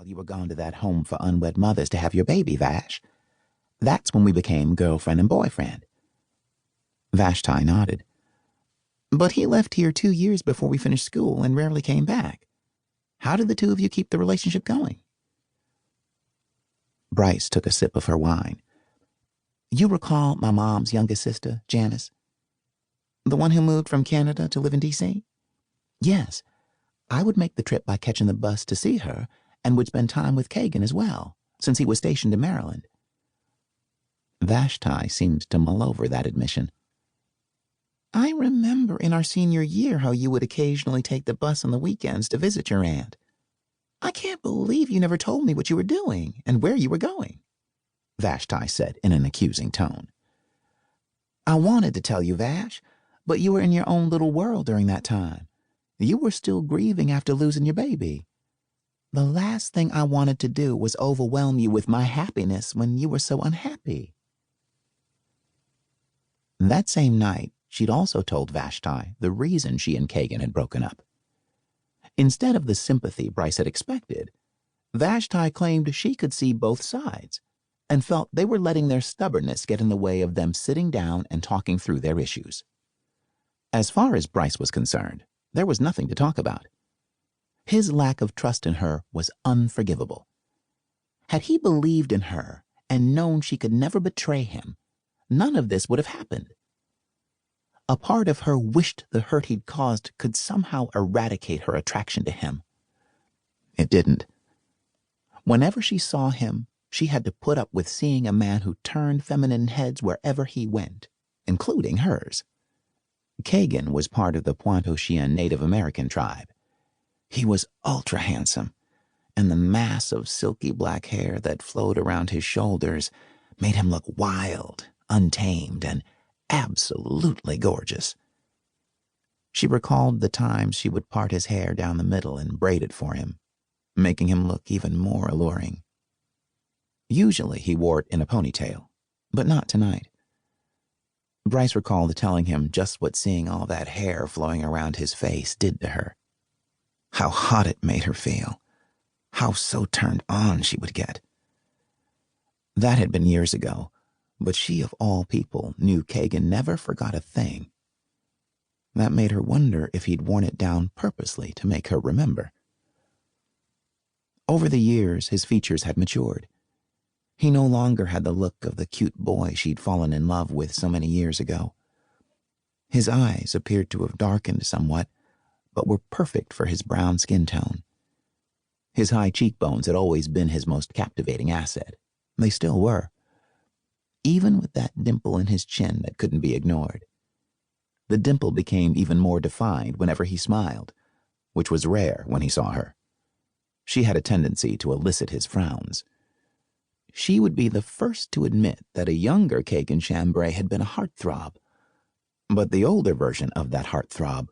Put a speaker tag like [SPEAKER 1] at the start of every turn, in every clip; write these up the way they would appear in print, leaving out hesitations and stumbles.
[SPEAKER 1] while you were gone to that home for unwed mothers to have your baby, Vash. That's when we became girlfriend and boyfriend. Vashti nodded. But he left here 2 years before we finished school and rarely came back. How did the two of you keep the relationship going? Bryce took a sip of her wine. You recall my mom's youngest sister, Janice? The one who moved from Canada to live in D.C.? Yes. I would make the trip by catching the bus to see her and would spend time with Kaegan as well, since he was stationed in Maryland. Vashti seemed to mull over that admission. I remember in our senior year how you would occasionally take the bus on the weekends to visit your aunt. I can't believe you never told me what you were doing and where you were going, Vashti said in an accusing tone. I wanted to tell you, Vash, but you were in your own little world during that time. You were still grieving after losing your baby. The last thing I wanted to do was overwhelm you with my happiness when you were so unhappy. That same night, she'd also told Vashti the reason she and Kaegan had broken up. Instead of the sympathy Bryce had expected, Vashti claimed she could see both sides and felt they were letting their stubbornness get in the way of them sitting down and talking through their issues. As far as Bryce was concerned, there was nothing to talk about. His lack of trust in her was unforgivable. Had he believed in her and known she could never betray him, none of this would have happened. A part of her wished the hurt he'd caused could somehow eradicate her attraction to him. It didn't. Whenever she saw him, she had to put up with seeing a man who turned feminine heads wherever he went, including hers. Kaegan was part of the Pointe-au-Chien Native American tribe. He was ultra handsome, and the mass of silky black hair that flowed around his shoulders made him look wild, untamed, and absolutely gorgeous. She recalled the times she would part his hair down the middle and braid it for him, making him look even more alluring. Usually he wore it in a ponytail, but not tonight. Bryce recalled telling him just what seeing all that hair flowing around his face did to her. How hot it made her feel. How so turned on she would get. That had been years ago, but she of all people knew Kaegan never forgot a thing. That made her wonder if he'd worn it down purposely to make her remember. Over the years, his features had matured. He no longer had the look of the cute boy she'd fallen in love with so many years ago. His eyes appeared to have darkened somewhat, but were perfect for his brown skin tone. His high cheekbones had always been his most captivating asset. They still were. Even with that dimple in his chin that couldn't be ignored. The dimple became even more defined whenever he smiled, which was rare when he saw her. She had a tendency to elicit his frowns. She would be the first to admit that a younger Kaegan Chambray had been a heartthrob, but the older version of that heartthrob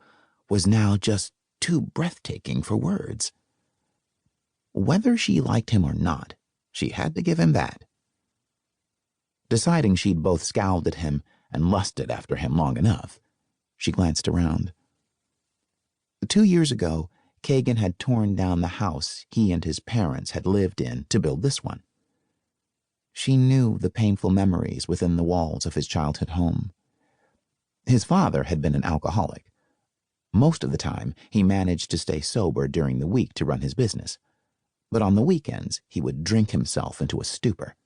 [SPEAKER 1] was now just too breathtaking for words. Whether she liked him or not, she had to give him that. Deciding she'd both scowled at him and lusted after him long enough, she glanced around. 2 years ago, Kaegan had torn down the house he and his parents had lived in to build this one. She knew the painful memories within the walls of his childhood home. His father had been an alcoholic. Most of the time, he managed to stay sober during the week to run his business, but on the weekends, he would drink himself into a stupor.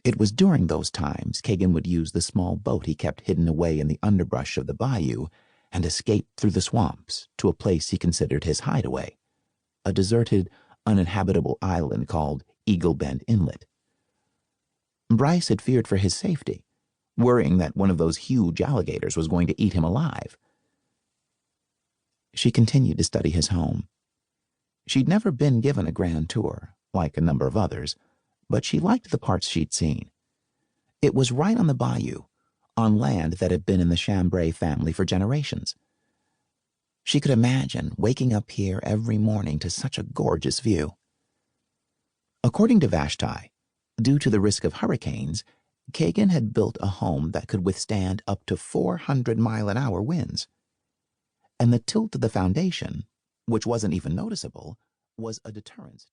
[SPEAKER 1] It was during those times Kaegan would use the small boat he kept hidden away in the underbrush of the bayou and escape through the swamps to a place he considered his hideaway, a deserted, uninhabitable island called Eagle Bend Inlet. Bryce had feared for his safety, worrying that one of those huge alligators was going to eat him alive. She continued to study his home. She'd never been given a grand tour, like a number of others, but she liked the parts she'd seen. It was right on the bayou, on land that had been in the Chambray family for generations. She could imagine waking up here every morning to such a gorgeous view. According to Vashti, due to the risk of hurricanes, Kaegan had built a home that could withstand up to 400-mile-an-hour winds. And the tilt of the foundation, which wasn't even noticeable, was a deterrent to